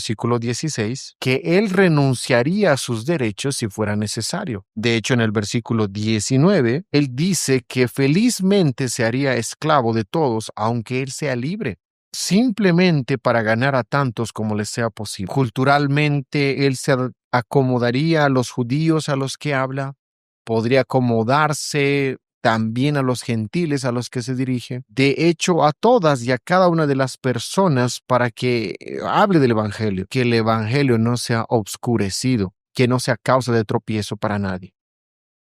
versículo 16 que él renunciaría a sus derechos si fuera necesario. De hecho, en el versículo 19, él dice que felizmente se haría esclavo de todos, aunque él sea libre, simplemente para ganar a tantos como les sea posible. Culturalmente, él se acomodaría a los judíos a los que habla, podría acomodarse también a los gentiles a los que se dirige, de hecho a todas y a cada una de las personas para que hable del evangelio, que el evangelio no sea obscurecido, que no sea causa de tropiezo para nadie.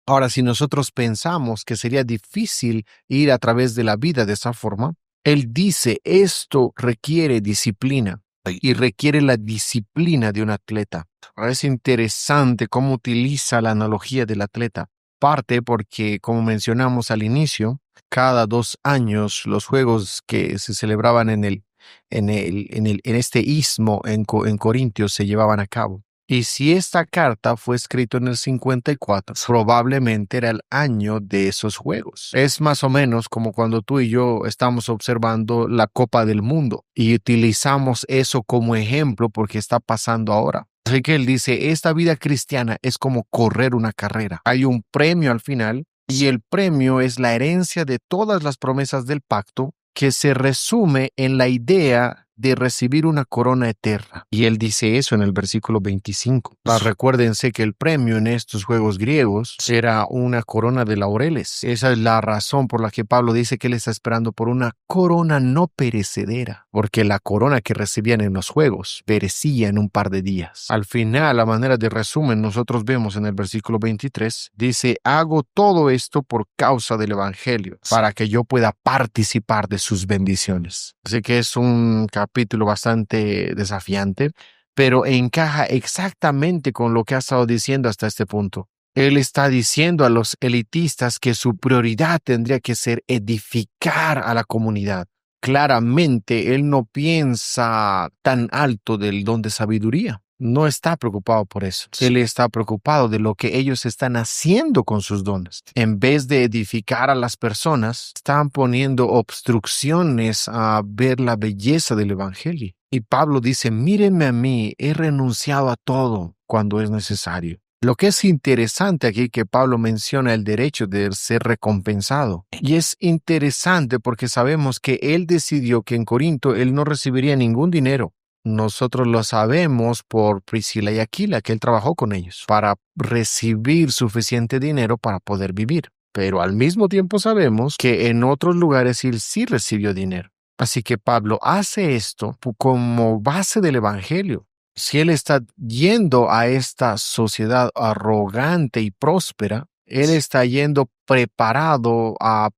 Ahora, si nosotros pensamos que sería difícil ir a través de la vida de esa forma, él dice, esto requiere disciplina y requiere la disciplina de un atleta. Ahora, es interesante cómo utiliza la analogía del atleta. Parte porque, como mencionamos al inicio, cada 2 años los juegos que se celebraban en este istmo en Corintios se llevaban a cabo. Y si esta carta fue escrita en el 54, probablemente era el año de esos juegos. Es más o menos como cuando tú y yo estamos observando la Copa del Mundo y utilizamos eso como ejemplo porque está pasando ahora. Así que él dice, esta vida cristiana es como correr una carrera. Hay un premio al final y el premio es la herencia de todas las promesas del pacto que se resume en la idea de recibir una corona eterna. Y él dice eso en el versículo 25. Recuérdense que el premio en estos juegos griegos era una corona de laureles. Esa es la razón por la que Pablo dice que él está esperando por una corona no perecedera, porque la corona que recibían en los juegos perecía en un par de días. Al final, a manera de resumen, nosotros vemos en el versículo 23, dice, hago todo esto por causa del evangelio, para que yo pueda participar de sus bendiciones. Así que es un capítulo bastante desafiante, pero encaja exactamente con lo que ha estado diciendo hasta este punto. Él está diciendo a los elitistas que su prioridad tendría que ser edificar a la comunidad. Claramente, él no piensa tan alto del don de sabiduría. No está preocupado por eso. Él está preocupado de lo que ellos están haciendo con sus dones. En vez de edificar a las personas, están poniendo obstrucciones a ver la belleza del evangelio. Y Pablo dice, mírenme a mí, he renunciado a todo cuando es necesario. Lo que es interesante aquí que Pablo menciona el derecho de ser recompensado. Y es interesante porque sabemos que él decidió que en Corinto él no recibiría ningún dinero. Nosotros lo sabemos por Priscila y Aquila, que él trabajó con ellos para recibir suficiente dinero para poder vivir. Pero al mismo tiempo sabemos que en otros lugares él sí recibió dinero. Así que Pablo hace esto como base del evangelio. Si él está yendo a esta sociedad arrogante y próspera, él está yendo preparado a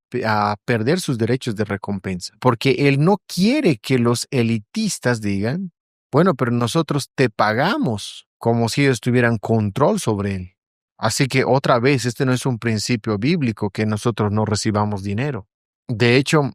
perder sus derechos de recompensa, porque él no quiere que los elitistas digan, bueno, pero nosotros te pagamos, como si ellos tuvieran control sobre él. Así que otra vez, este no es un principio bíblico que nosotros no recibamos dinero. De hecho,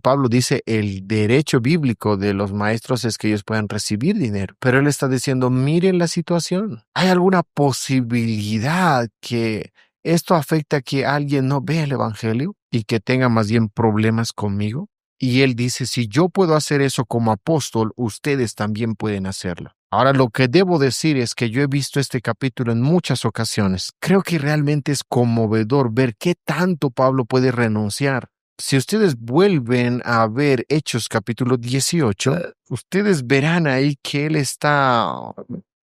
Pablo dice, el derecho bíblico de los maestros es que ellos puedan recibir dinero. Pero él está diciendo, miren la situación. ¿Hay alguna posibilidad que esto afecte a que alguien no vea el evangelio y que tenga más bien problemas conmigo? Y él dice, si yo puedo hacer eso como apóstol, ustedes también pueden hacerlo. Ahora, lo que debo decir es que yo he visto este capítulo en muchas ocasiones. Creo que realmente es conmovedor ver qué tanto Pablo puede renunciar. Si ustedes vuelven a ver Hechos capítulo 18, ustedes verán ahí que él está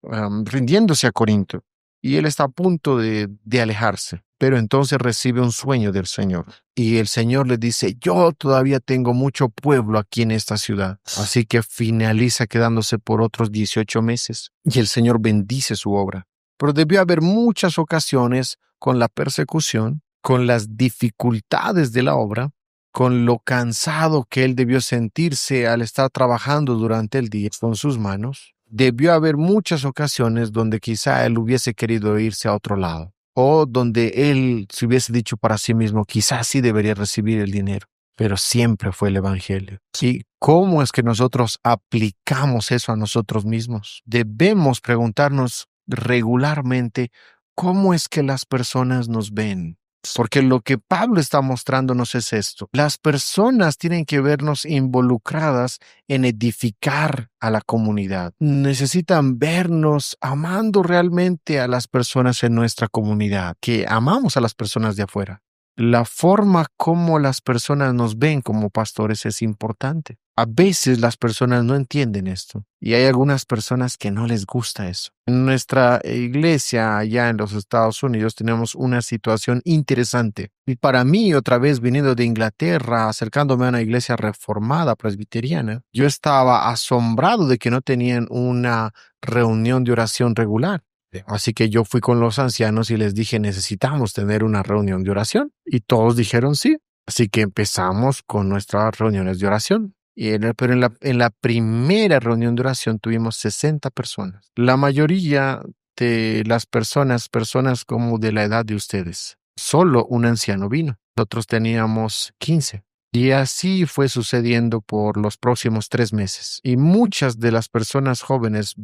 rindiéndose a Corinto y él está a punto de alejarse. Pero entonces recibe un sueño del Señor y el Señor le dice, yo todavía tengo mucho pueblo aquí en esta ciudad. Así que finaliza quedándose por otros 18 meses y el Señor bendice su obra. Pero debió haber muchas ocasiones con la persecución, con las dificultades de la obra, con lo cansado que él debió sentirse al estar trabajando durante el día con sus manos. Debió haber muchas ocasiones donde quizá él hubiese querido irse a otro lado, o donde él se hubiese dicho para sí mismo, quizás sí debería recibir el dinero, pero siempre fue el evangelio. ¿Y cómo es que nosotros aplicamos eso a nosotros mismos? Debemos preguntarnos regularmente, ¿cómo es que las personas nos ven? Porque lo que Pablo está mostrándonos es esto. Las personas tienen que vernos involucradas en edificar a la comunidad. Necesitan vernos amando realmente a las personas en nuestra comunidad, que amamos a las personas de afuera. La forma como las personas nos ven como pastores es importante. A veces las personas no entienden esto y hay algunas personas que no les gusta eso. En nuestra iglesia allá en los Estados Unidos tenemos una situación interesante. Y para mí, otra vez viniendo de Inglaterra, acercándome a una iglesia reformada presbiteriana, yo estaba asombrado de que no tenían una reunión de oración regular. Así que yo fui con los ancianos y les dije, necesitamos tener una reunión de oración. Y todos dijeron sí. Así que empezamos con nuestras reuniones de oración. Pero en la primera reunión de oración tuvimos 60 personas. La mayoría de las personas como de la edad de ustedes. Solo un anciano vino. Nosotros teníamos 15. Y así fue sucediendo por los próximos 3 meses. Y muchas de las personas jóvenes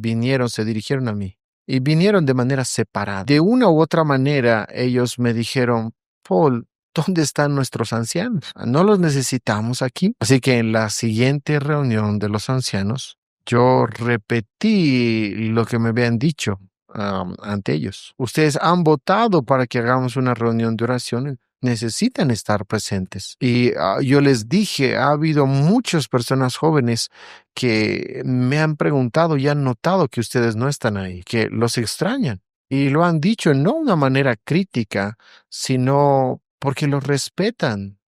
se dirigieron a mí. Y vinieron de manera separada. De una u otra manera, ellos me dijeron, Paul, ¿dónde están nuestros ancianos? No los necesitamos aquí. Así que en la siguiente reunión de los ancianos, yo repetí lo que me habían dicho ante ellos. Ustedes han votado para que hagamos una reunión de oración. Necesitan estar presentes. Y yo les dije, ha habido muchas personas jóvenes que me han preguntado y han notado que ustedes no están ahí, que los extrañan. Y lo han dicho no de una manera crítica, sino porque los respetan.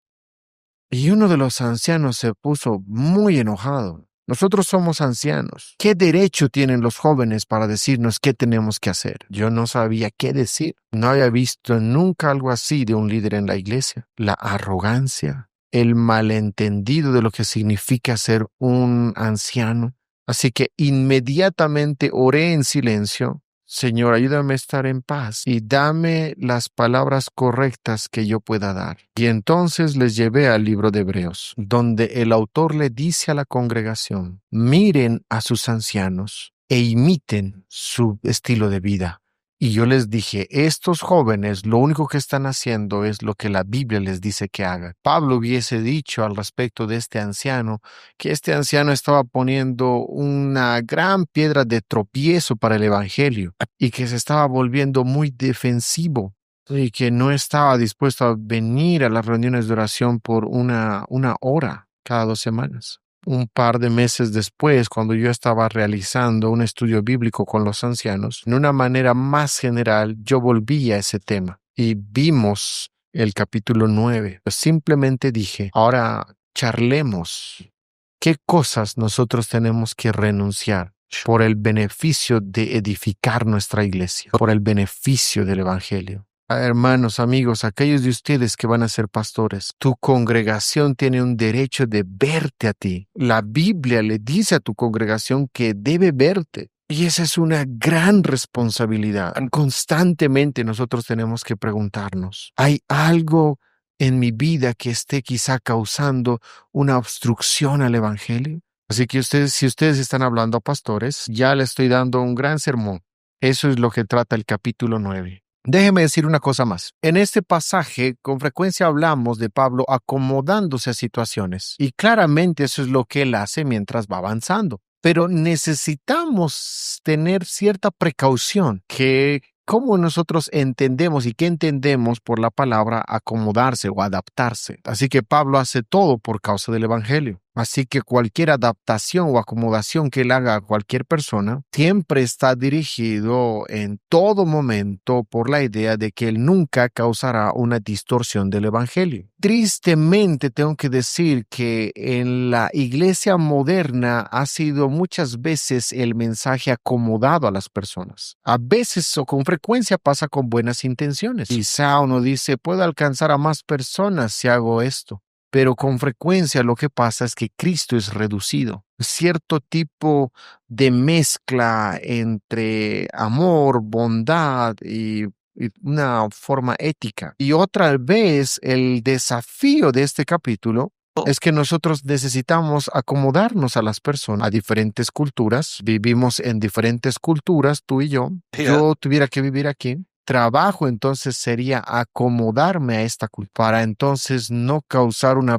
Y uno de los ancianos se puso muy enojado. Nosotros somos ancianos. ¿Qué derecho tienen los jóvenes para decirnos qué tenemos que hacer? Yo no sabía qué decir. No había visto nunca algo así de un líder en la iglesia. La arrogancia, el malentendido de lo que significa ser un anciano. Así que inmediatamente oré en silencio. Señor, ayúdame a estar en paz y dame las palabras correctas que yo pueda dar. Y entonces les llevé al libro de Hebreos, donde el autor le dice a la congregación, miren a sus ancianos e imiten su estilo de vida. Y yo les dije, estos jóvenes lo único que están haciendo es lo que la Biblia les dice que hagan. Pablo hubiese dicho al respecto de este anciano que este anciano estaba poniendo una gran piedra de tropiezo para el evangelio y que se estaba volviendo muy defensivo y que no estaba dispuesto a venir a las reuniones de oración por una hora cada 2 semanas. Un par de meses después, cuando yo estaba realizando un estudio bíblico con los ancianos, de una manera más general, yo volví a ese tema y vimos el capítulo 9. Yo simplemente dije, ahora charlemos. ¿Qué cosas nosotros tenemos que renunciar por el beneficio de edificar nuestra iglesia, por el beneficio del evangelio? Hermanos, amigos, aquellos de ustedes que van a ser pastores, tu congregación tiene un derecho de verte a ti. La Biblia le dice a tu congregación que debe verte. Y esa es una gran responsabilidad. Constantemente nosotros tenemos que preguntarnos, ¿hay algo en mi vida que esté quizá causando una obstrucción al evangelio? Así que si ustedes están hablando a pastores, ya le estoy dando un gran sermón. Eso es lo que trata el capítulo 9. Déjeme decir una cosa más. En este pasaje, con frecuencia hablamos de Pablo acomodándose a situaciones, y claramente eso es lo que él hace mientras va avanzando. Pero necesitamos tener cierta precaución que cómo nosotros entendemos y qué entendemos por la palabra acomodarse o adaptarse. Así que Pablo hace todo por causa del evangelio. Así que cualquier adaptación o acomodación que él haga a cualquier persona siempre está dirigido en todo momento por la idea de que él nunca causará una distorsión del evangelio. Tristemente tengo que decir que en la iglesia moderna ha sido muchas veces el mensaje acomodado a las personas. A veces o con frecuencia pasa con buenas intenciones. Quizá uno dice, puedo alcanzar a más personas si hago esto. Pero con frecuencia lo que pasa es que Cristo es reducido. Cierto tipo de mezcla entre amor, bondad y una forma ética. Y otra vez el desafío de este capítulo es que nosotros necesitamos acomodarnos a las personas, a diferentes culturas. Vivimos en diferentes culturas, tú y yo. Yo tuviera que vivir aquí trabajo entonces sería acomodarme a esta cultura para entonces no causar una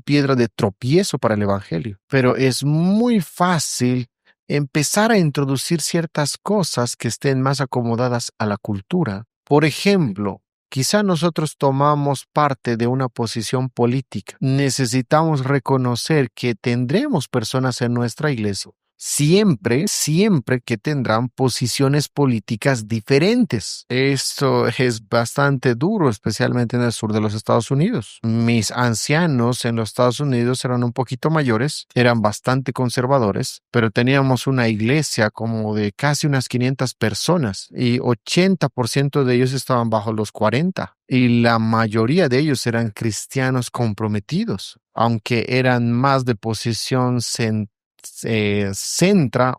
piedra de tropiezo para el evangelio. Pero es muy fácil empezar a introducir ciertas cosas que estén más acomodadas a la cultura. Por ejemplo, quizá nosotros tomamos parte de una posición política. Necesitamos reconocer que tendremos personas en nuestra iglesia siempre que tendrán posiciones políticas diferentes. Esto es bastante duro, especialmente en el sur de los Estados Unidos. Mis ancianos en los Estados Unidos eran un poquito mayores, eran bastante conservadores, pero teníamos una iglesia como de casi unas 500 personas y 80% de ellos estaban bajo los 40. Y la mayoría de ellos eran cristianos comprometidos, aunque eran más de posición centra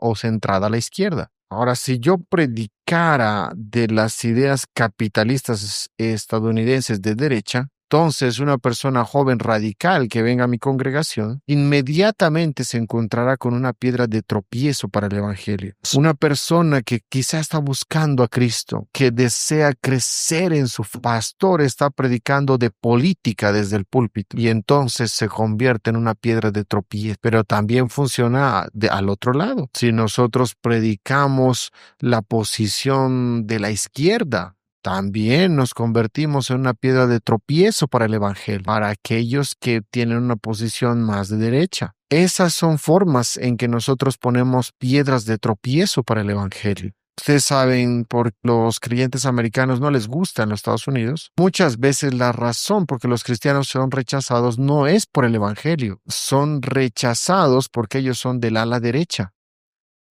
o centrada a la izquierda. Ahora, si yo predicara de las ideas capitalistas estadounidenses de derecha, entonces una persona joven radical que venga a mi congregación inmediatamente se encontrará con una piedra de tropiezo para el evangelio. Una persona que quizá está buscando a Cristo, que desea crecer en su pastor, está predicando de política desde el púlpito y entonces se convierte en una piedra de tropiezo. Pero también funciona al otro lado. Si nosotros predicamos la posición de la izquierda, también nos convertimos en una piedra de tropiezo para el evangelio, para aquellos que tienen una posición más de derecha. Esas son formas en que nosotros ponemos piedras de tropiezo para el evangelio. Ustedes saben, por los creyentes americanos no les gusta en los Estados Unidos. Muchas veces la razón por que los cristianos son rechazados no es por el evangelio, son rechazados porque ellos son del ala derecha.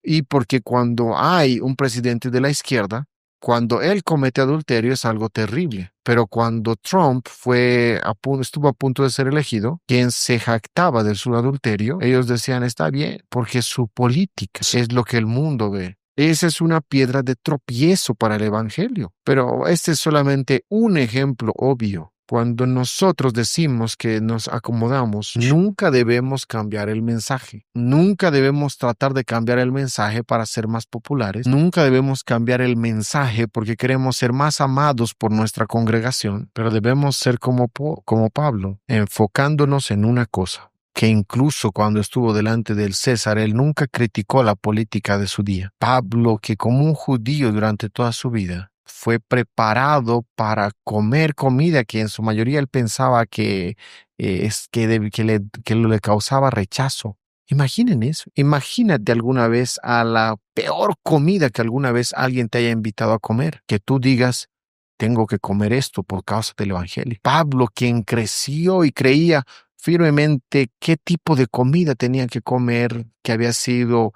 Y porque cuando hay un presidente de la izquierda, cuando él comete adulterio es algo terrible. Pero cuando Trump estuvo a punto de ser elegido, quien se jactaba de su adulterio, ellos decían, está bien, porque su política es lo que el mundo ve. Esa es una piedra de tropiezo para el evangelio. Pero este es solamente un ejemplo obvio. Cuando nosotros decimos que nos acomodamos, nunca debemos cambiar el mensaje. Nunca debemos tratar de cambiar el mensaje para ser más populares. Nunca debemos cambiar el mensaje porque queremos ser más amados por nuestra congregación. Pero debemos ser como Pablo, enfocándonos en una cosa, que incluso cuando estuvo delante del César, él nunca criticó la política de su día. Pablo, que como un judío durante toda su vida, fue preparado para comer comida que en su mayoría él pensaba que le causaba rechazo. Imaginen eso. Imagínate alguna vez a la peor comida que alguna vez alguien te haya invitado a comer, que tú digas, tengo que comer esto por causa del evangelio. Pablo, quien creció y creía firmemente qué tipo de comida tenía que comer, que había sido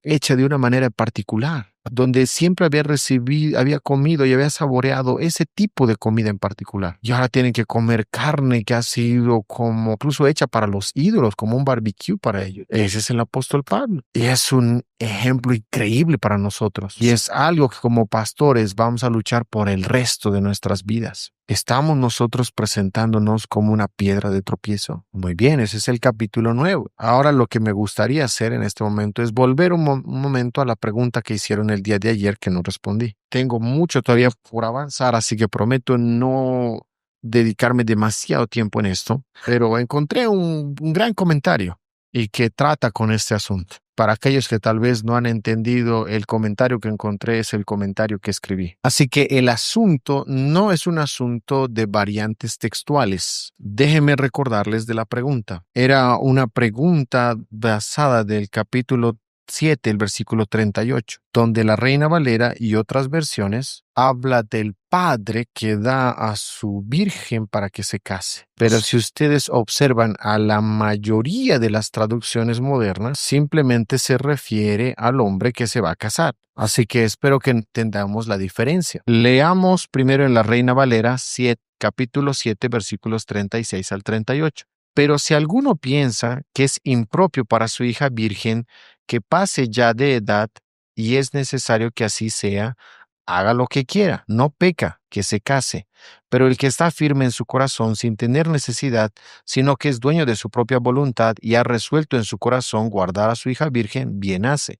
hecha de una manera particular, donde siempre había comido y había saboreado ese tipo de comida en particular. Y ahora tienen que comer carne que ha sido como incluso hecha para los ídolos, como un barbecue para ellos. Ese es el apóstol Pablo. Y es un ejemplo increíble para nosotros. Y es algo que como pastores vamos a luchar por el resto de nuestras vidas. ¿Estamos nosotros presentándonos como una piedra de tropiezo? Muy bien, ese es el capítulo 9. Ahora lo que me gustaría hacer en este momento es volver un momento a la pregunta que hicieron el día de ayer que no respondí. Tengo mucho todavía por avanzar, así que prometo no dedicarme demasiado tiempo en esto, pero encontré un gran comentario y que trata con este asunto. Para aquellos que tal vez no han entendido, el comentario que encontré es el comentario que escribí. Así que el asunto no es un asunto de variantes textuales. Déjenme recordarles de la pregunta. Era una pregunta basada del capítulo 7, el versículo 38, donde la Reina Valera y otras versiones habla del padre que da a su virgen para que se case. Pero si ustedes observan a la mayoría de las traducciones modernas, simplemente se refiere al hombre que se va a casar. Así que espero que entendamos la diferencia. Leamos primero en la Reina Valera capítulo 7, versículos 36 al 38. Pero si alguno piensa que es impropio para su hija virgen que pase ya de edad, y es necesario que así sea, haga lo que quiera, no peca, que se case. Pero el que está firme en su corazón sin tener necesidad, sino que es dueño de su propia voluntad y ha resuelto en su corazón guardar a su hija virgen, bien hace.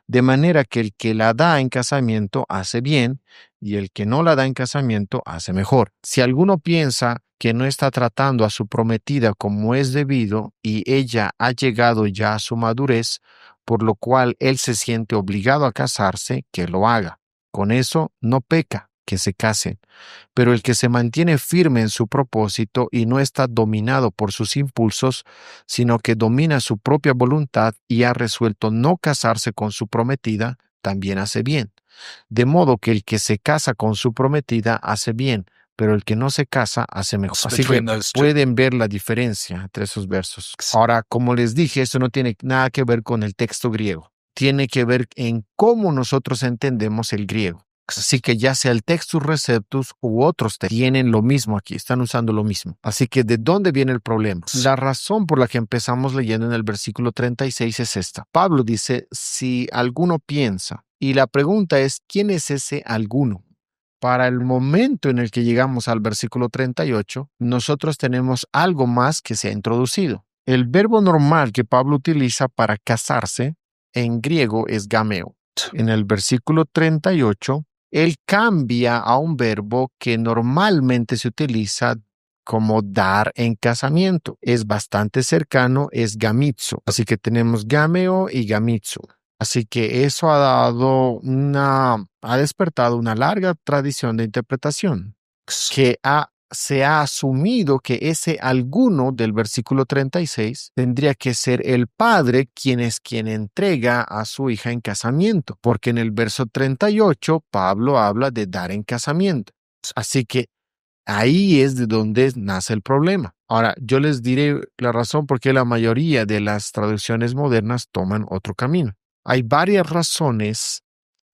De manera que el que la da en casamiento hace bien, y el que no la da en casamiento hace mejor. Si alguno piensa que no está tratando a su prometida como es debido, y ella ha llegado ya a su madurez, por lo cual él se siente obligado a casarse, que lo haga. Con eso no peca, que se casen. Pero el que se mantiene firme en su propósito y no está dominado por sus impulsos, sino que domina su propia voluntad y ha resuelto no casarse con su prometida, también hace bien. De modo que el que se casa con su prometida hace bien, pero el que no se casa hace mejor. Así que pueden ver la diferencia entre esos versos. Ahora, como les dije, esto no tiene nada que ver con el texto griego. Tiene que ver en cómo nosotros entendemos el griego. Así que ya sea el Textus Receptus u otros tienen lo mismo aquí, están usando lo mismo. Así que ¿de dónde viene el problema? La razón por la que empezamos leyendo en el versículo 36 es esta. Pablo dice, si alguno piensa, y la pregunta es, ¿quién es ese alguno? Para el momento en el que llegamos al versículo 38, nosotros tenemos algo más que se ha introducido. El verbo normal que Pablo utiliza para casarse en griego es gameo. En el versículo 38, él cambia a un verbo que normalmente se utiliza como dar en casamiento. Es bastante cercano, es gamizo. Así que tenemos gameo y gamizo. Así que eso ha despertado una larga tradición de interpretación que se ha asumido que ese alguno del versículo 36 tendría que ser el padre quien entrega a su hija en casamiento, porque en el verso 38 Pablo habla de dar en casamiento. Así que ahí es de donde nace el problema. Ahora, yo les diré la razón por qué la mayoría de las traducciones modernas toman otro camino. Hay varias razones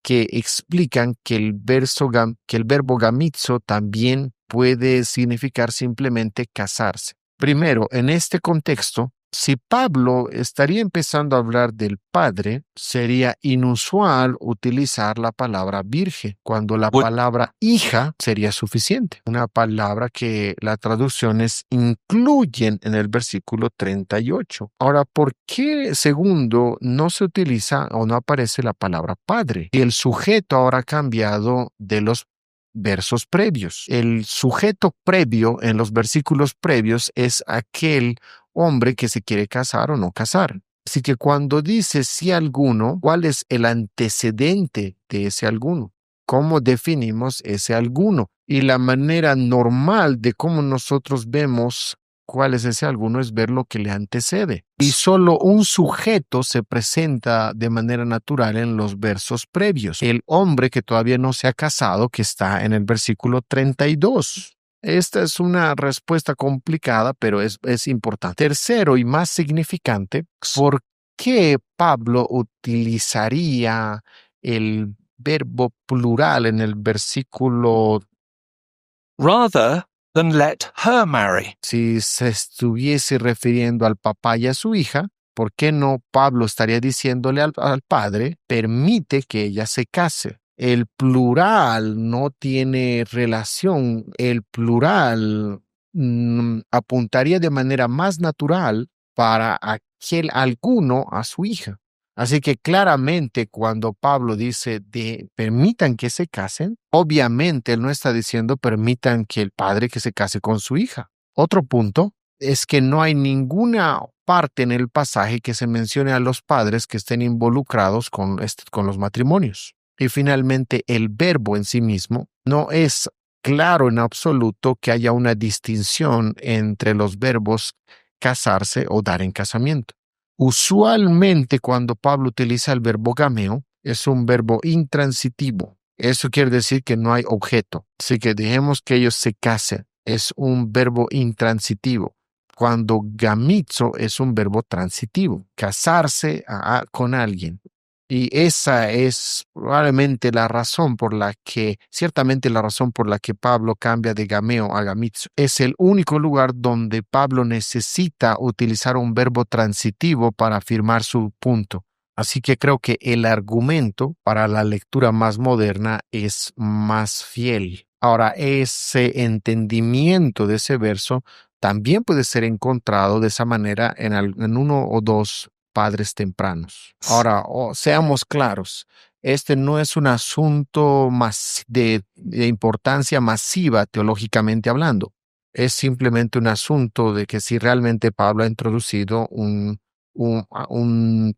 que explican que el verbo gamizo también puede significar simplemente casarse. Primero, en este contexto, si Pablo estaría empezando a hablar del padre, sería inusual utilizar la palabra virgen, cuando la palabra hija sería suficiente. Una palabra que las traducciones incluyen en el versículo 38. Ahora, ¿por qué, segundo, no se utiliza o no aparece la palabra padre? Y el sujeto ahora ha cambiado de los versos previos. El sujeto previo en los versículos previos es aquel hombre que se quiere casar o no casar. Así que cuando dice si alguno, ¿cuál es el antecedente de ese alguno? ¿Cómo definimos ese alguno? Y la manera normal de cómo nosotros vemos cuál es ese alguno es ver lo que le antecede. Y solo un sujeto se presenta de manera natural en los versos previos. El hombre que todavía no se ha casado, que está en el versículo 32. Esta es una respuesta complicada, pero es importante. Tercero y más significante, ¿por qué Pablo utilizaría el verbo plural en el versículo rather than let her marry? Si se estuviese refiriendo al papá y a su hija? ¿Por qué no Pablo estaría diciéndole al padre, permite que ella se case? El plural no tiene relación. El plural apuntaría de manera más natural para aquel alguno a su hija. Así que claramente cuando Pablo dice permitan que se casen, obviamente él no está diciendo permitan que el padre que se case con su hija. Otro punto es que no hay ninguna parte en el pasaje que se mencione a los padres que estén involucrados con los matrimonios. Y finalmente el verbo en sí mismo no es claro en absoluto que haya una distinción entre los verbos casarse o dar en casamiento. Usualmente cuando Pablo utiliza el verbo gameo, es un verbo intransitivo. Eso quiere decir que no hay objeto. Así que dejemos que ellos se casen. Es un verbo intransitivo. Cuando gamizo es un verbo transitivo. Casarse con alguien. Y esa es probablemente ciertamente la razón por la que Pablo cambia de gameo a gamizo. Es el único lugar donde Pablo necesita utilizar un verbo transitivo para afirmar su punto. Así que creo que el argumento para la lectura más moderna es más fiel. Ahora, ese entendimiento de ese verso también puede ser encontrado de esa manera en uno o dos padres tempranos. Ahora, seamos claros, este no es un asunto más de importancia masiva teológicamente hablando. Es simplemente un asunto de que si realmente Pablo ha introducido un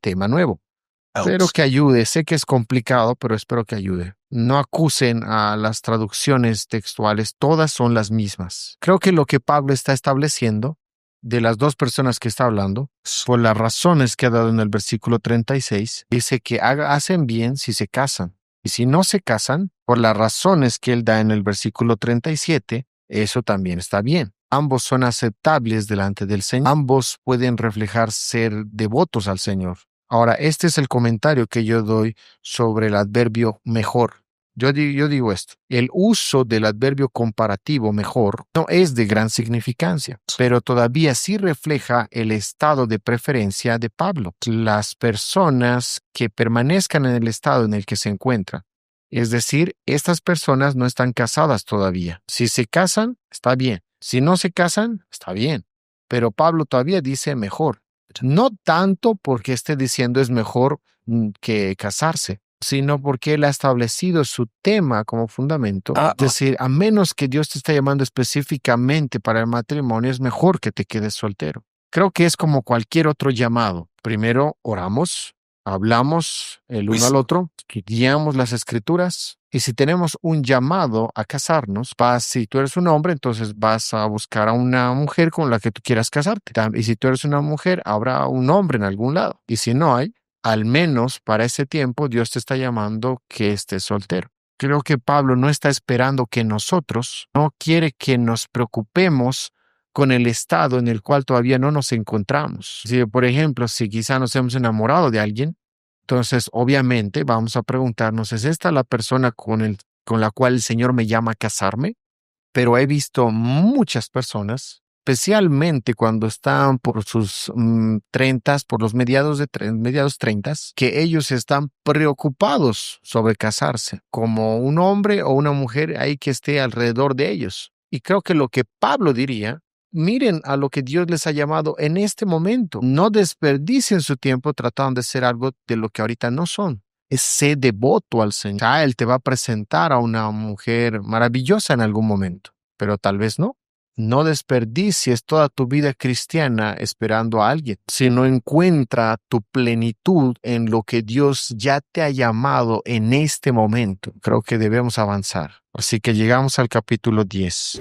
tema nuevo. Espero que ayude. Sé que es complicado, pero espero que ayude. No acusen a las traducciones textuales, todas son las mismas. Creo que lo que Pablo está estableciendo de las dos personas que está hablando, por las razones que ha dado en el versículo 36, dice que hacen bien si se casan. Y si no se casan, por las razones que él da en el versículo 37, eso también está bien. Ambos son aceptables delante del Señor. Ambos pueden reflejar ser devotos al Señor. Ahora, este es el comentario que yo doy sobre el adverbio mejor. Yo digo esto, el uso del adverbio comparativo mejor no es de gran significancia, pero todavía sí refleja el estado de preferencia de Pablo. Las personas que permanezcan en el estado en el que se encuentran, es decir, estas personas no están casadas todavía. Si se casan, está bien. Si no se casan, está bien. Pero Pablo todavía dice mejor. No tanto porque esté diciendo es mejor que casarse, sino porque él ha establecido su tema como fundamento. Es decir, a menos que Dios te esté llamando específicamente para el matrimonio, es mejor que te quedes soltero. Creo que es como cualquier otro llamado. Primero oramos, hablamos el uno al otro, estudiamos las escrituras, y si tenemos un llamado a casarnos, si tú eres un hombre, entonces vas a buscar a una mujer con la que tú quieras casarte. Y si tú eres una mujer, habrá un hombre en algún lado. Y si no hay, al menos para ese tiempo Dios te está llamando que estés soltero. Creo que Pablo no está esperando que nosotros, no quiere que nos preocupemos con el estado en el cual todavía no nos encontramos. Si, por ejemplo, si quizá nos hemos enamorado de alguien, entonces obviamente vamos a preguntarnos, ¿es esta la persona con la cual el Señor me llama a casarme? Pero he visto muchas personas, especialmente cuando están por sus 30, por los mediados 30, que ellos están preocupados sobre casarse, como un hombre o una mujer ahí que esté alrededor de ellos. Y creo que lo que Pablo diría, miren a lo que Dios les ha llamado en este momento. No desperdicien su tiempo tratando de ser algo de lo que ahorita no son. Sé devoto al Señor. Él te va a presentar a una mujer maravillosa en algún momento, pero tal vez no. No desperdicies toda tu vida cristiana esperando a alguien. Si no encuentra tu plenitud en lo que Dios ya te ha llamado en este momento, creo que debemos avanzar. Así que llegamos al capítulo 10.